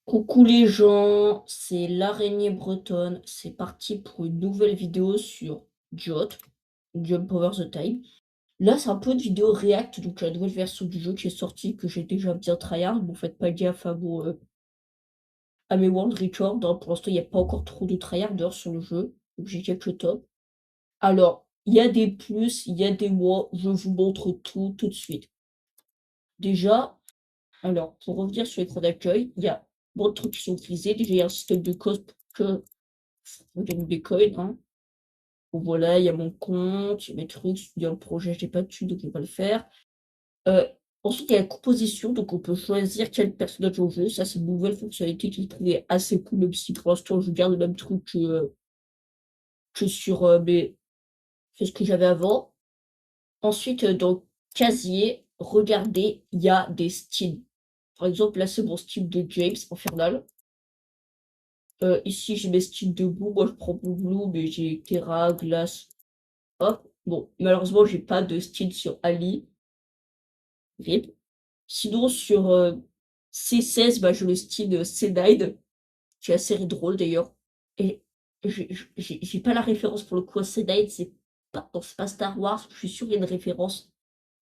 Coucou les gens, c'est l'araignée bretonne. C'est parti pour une nouvelle vidéo sur Jot, Jump Over the Time. Là, c'est un peu une vidéo react, donc la nouvelle version du jeu qui est sortie, que j'ai déjà bien tryhard. Bon, faites pas gaffe à mes world records, hein. Pour l'instant, il n'y a pas encore trop de tryharders sur le jeu, donc j'ai quelques tops. Alors, il y a des plus, il y a des moins, je vous montre tout de suite. Déjà, alors, pour revenir sur l'écran d'accueil, il y a beaucoup de trucs qui sont utilisés. Déjà, il y a un système de code pour que on gagne des coins, hein. Bon voilà, il y a mon compte, il y a mes trucs, il y a le projet, j'ai pas dessus, donc je vais pas le faire. Heu, Ensuite, il y a la composition, donc on peut choisir quel personnage on veut. Ça, c'est une nouvelle fonctionnalité que je trouvais assez cool, même si pour l'instant je garde le même truc que sur, que ce que j'avais avant. Ensuite, dans casier, regardez, il y a des styles. Par exemple, là, c'est mon style de James Infernal. Ici, j'ai mes styles de boue. Moi, je prends mon blue, mais j'ai terra, glace, hop. Bon, malheureusement, j'ai pas de style sur Ali, RIP. Sinon, sur C16, bah, j'ai le style C9, qui est assez drôle d'ailleurs. Et j'ai pas la référence pour le coup à C9, c'est pas Star Wars, je suis sûre qu'il y a une référence.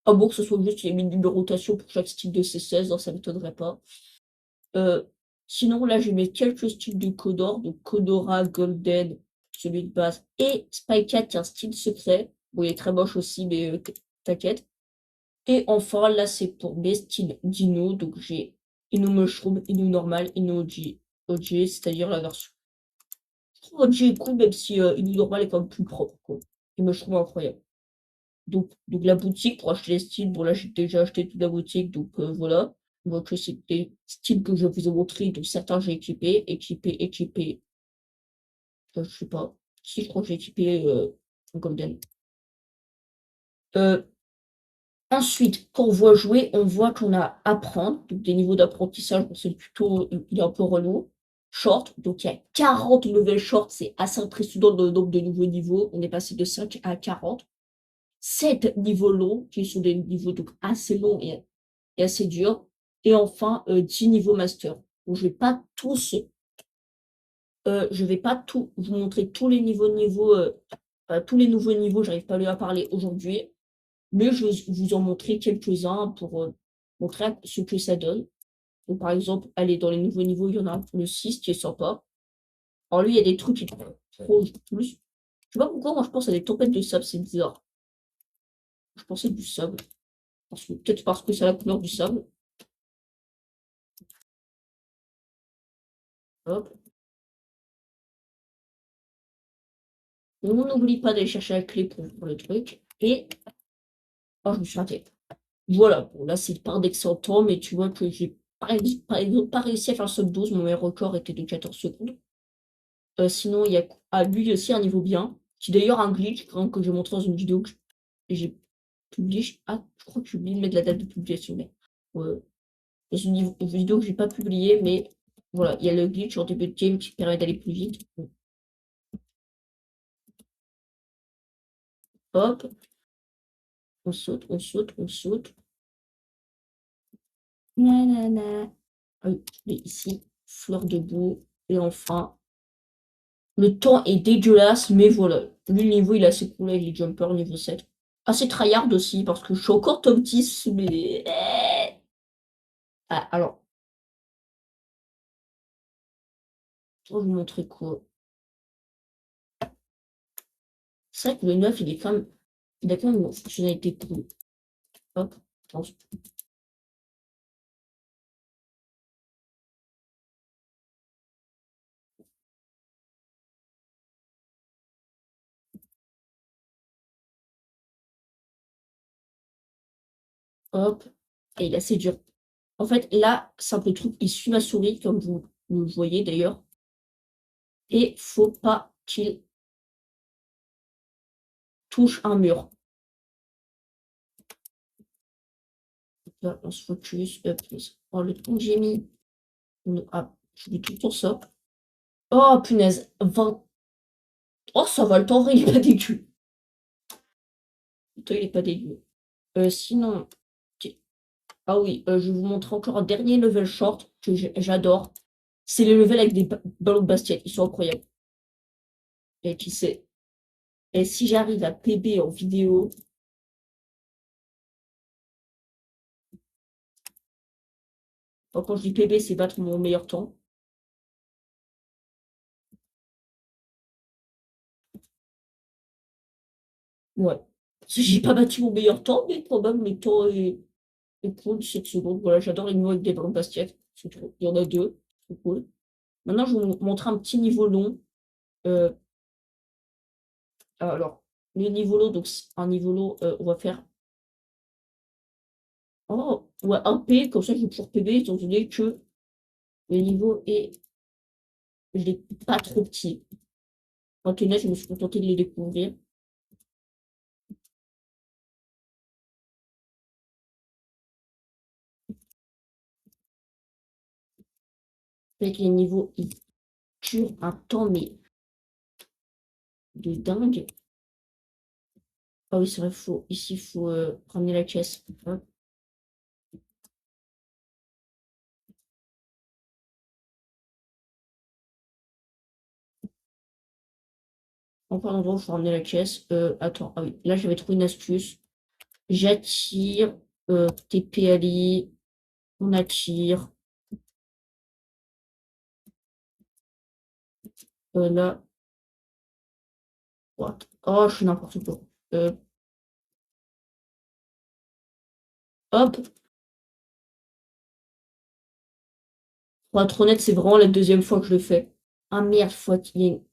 À moins que ce soit juste, il y a mis une numérotation pour chaque style de C16, hein, ça m'étonnerait pas. Heu, Sinon là, je mets quelques styles de Codor, donc Codora, Golden, celui de base, et Spycat qui est un style secret. Bon, il est très moche aussi, mais t'inquiète. Et enfin, là, c'est pour mes styles Dino, donc j'ai Inno Mushroom, Inno Normal, Inno OG, c'est-à-dire la version. Je trouve OG est cool, même si Inno Normal est quand même plus propre, quoi. Et Mushroom incroyable. Donc la boutique pour acheter les styles, bon là j'ai déjà acheté toute la boutique, donc voilà. Donc c'est des styles que je vous ai montrés, donc certains j'ai équipé, je sais pas. Si je crois que j'ai équipé Golden. Heu, Ensuite, quand on voit jouer, on voit qu'on a apprendre, donc des niveaux d'apprentissage, bon c'est le tuto, il est un peu relou. Short, donc il y a 40 level short, c'est assez impressionnant le nombre de nouveaux niveaux. On est passé de 5 à 40. 7 niveaux longs, qui sont des niveaux donc assez longs et assez durs. Et enfin, 10 niveaux master. Donc je vais pas tout vous montrer tous les tous les nouveaux niveaux, j'arrive pas à parler aujourd'hui, mais je vais vous en montrer quelques-uns pour, montrer ce que ça donne. Donc par exemple, allez, dans les nouveaux niveaux, il y en a le 6 qui est sympa. Alors lui, il y a des trucs qui sont trop plus. Je sais pas pourquoi, moi je pense à des tempêtes de sable, c'est bizarre. Je pensais du sable, peut-être parce que c'est la couleur du sable. Hop. On n'oublie pas d'aller chercher la clé pour le truc. Et oh, je me suis ratée. Voilà, bon là c'est pas d'excellent temps, mais tu vois que j'ai par exemple pas réussi à faire le sub 12, mon meilleur record était de 14 secondes. Sinon il y a lui aussi un niveau bien, qui d'ailleurs a un glitch, hein, que j'ai montré dans une vidéo que j'ai publiée. Je crois que j'ai oublié de mettre la date de publication, mais dans une vidéo que j'ai pas publiée, mais voilà, il y a le glitch en début de game qui permet d'aller plus vite. Hop, on saute, on saute, on saute. Nanana. Ah oui, je l'ai ici, fleur de boue. Et enfin, le temps est dégueulasse, mais voilà. Lui, le niveau, il est assez cool avec les jumpers niveau 7. Assez tryhard aussi, parce que je suis encore top 10, mais... Ah, alors, je vais vous montrer quoi. C'est vrai que le 9, il est quand même... Il a quand même une fonctionnalité cool. Hop, attends, hop. Et il est assez dur. En fait, là, c'est un peu le truc, il suit ma souris, comme vous le voyez d'ailleurs. Et faut pas qu'il touche un mur. Là, on se focus. Hop, oh, le temps que j'ai mis. Ah, je mets tout pour ça. Oh, punaise. 20. Oh, ça va, le temps vrai, il est pas dégueu. Le temps, il est pas dégueu. Sinon, ah oui, je vais vous montrer encore un dernier level short que j'adore. C'est les levels avec des ballons de basket, ils sont incroyables. Et qui sait? Et si j'arrive à PB en vidéo, quand je dis PB, c'est battre mon meilleur temps. Ouais. J'ai pas battu mon meilleur temps, mais quand même, le temps est cool, 7 secondes. Voilà, j'adore les niveaux avec des ballons de basket. Il y en a deux, c'est cool. Maintenant, je vais vous montrer un petit niveau long. Euh, alors, le niveau long, donc un niveau long, on va faire. Oh, ouais, un P, comme ça je vais pouvoir PB, étant donné que le niveau est. Je l'ai pas trop petit. En tout cas, je me suis contentée de les découvrir. Avec les niveaux, ils durent un temps, mais de dingue. Ah oui, c'est vrai, ici, il faut ramener la caisse. Hop. Encore un endroit où il faut ramener la caisse. Attends, ah oui, là j'avais trouvé une astuce. J'attire, TP Ali, on attire. Là, what? Oh, je fais n'importe quoi. Euh, hop, pour être honnête, c'est vraiment la deuxième fois que je le fais. Ah merde, faut tirer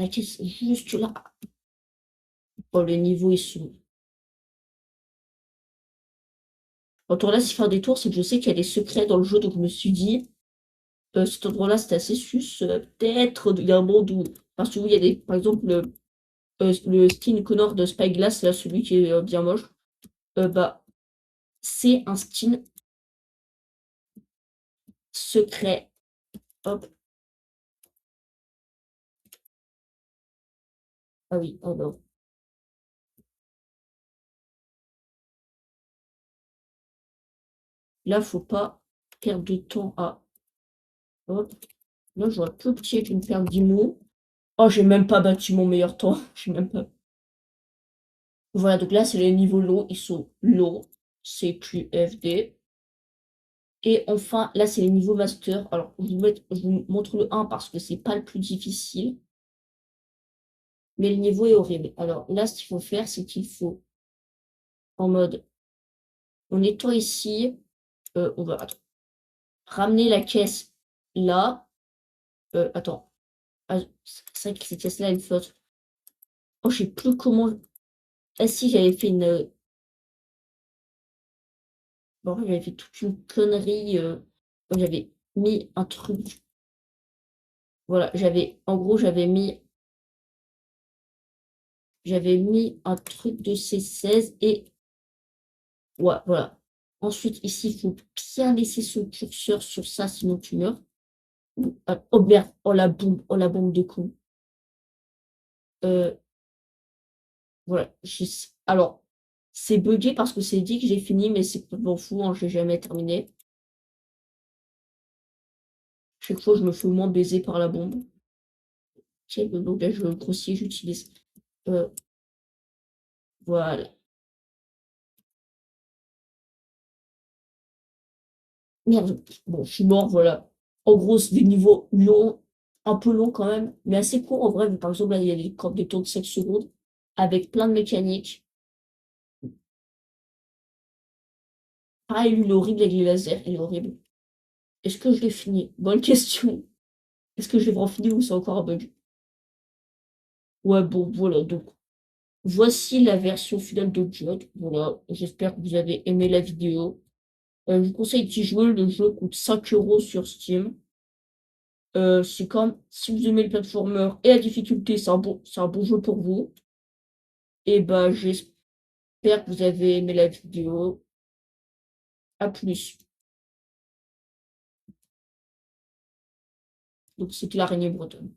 la caisse juste là. Oh, les niveaux, ils sont. Quand là, si faire des tours, c'est que je sais qu'il y a des secrets dans le jeu, donc je me suis dit, cet endroit-là, c'était assez sus. Peut-être, il y a un monde où. Parce que oui, il y a des. Par exemple, le skin Connor de Spyglass, là, celui qui est bien moche, bah, c'est un skin secret. Hop. Ah oui, oh non. Là, faut pas perdre de temps à. Hop. Là, j'aurais plus petit avec une paire d'IMO. Oh, j'ai même pas battu mon meilleur temps. J'ai même pas. Voilà, donc là, c'est les niveaux low. Ils sont low. CQFD. Et enfin, là, c'est les niveaux master. Alors, je vous montre le 1 parce que c'est pas le plus difficile. Mais le niveau est horrible. Alors là, ce qu'il faut faire, c'est qu'il faut, en mode, on nettoie ici. On va ramener la caisse là. Attends. Ah, c'est vrai que cette caisse-là, elle flotte. Oh, je sais plus comment. Ah si, j'avais fait une. Bon, j'avais fait toute une connerie. J'avais mis un truc. Voilà, en gros, j'avais mis un truc de C16 et ouais, voilà. Ensuite, ici, il faut bien laisser ce curseur sur ça, sinon tu meurs. Oh merde, oh la bombe de con. Euh, voilà. Alors, c'est buggé parce que c'est dit que j'ai fini, mais c'est complètement fou, hein, j'ai jamais terminé. Chaque fois, je me fais au moins baiser par la bombe. Ok, le langage grossier, j'utilise. Euh, voilà. Merde. Bon, je suis mort, voilà. En gros, c'est des niveaux longs, un peu longs quand même, mais assez courts en vrai. Par exemple, là, il y a des tours de 7 secondes avec plein de mécaniques. Pareil, lui, il est horrible avec les lasers, il est horrible. Est-ce que je l'ai fini? Bonne question. Est-ce que je l'ai vraiment fini ou c'est encore un bug? Ouais, bon, voilà. Donc, voici la version finale de Jud. Voilà. J'espère que vous avez aimé la vidéo. Je vous conseille d'y jouer. Le jeu coûte 5 € sur Steam. C'est comme si vous aimez le platformer et la difficulté, c'est un bon jeu pour vous. Et bah, j'espère que vous avez aimé la vidéo. À plus. Donc, c'était l'araignée bretonne.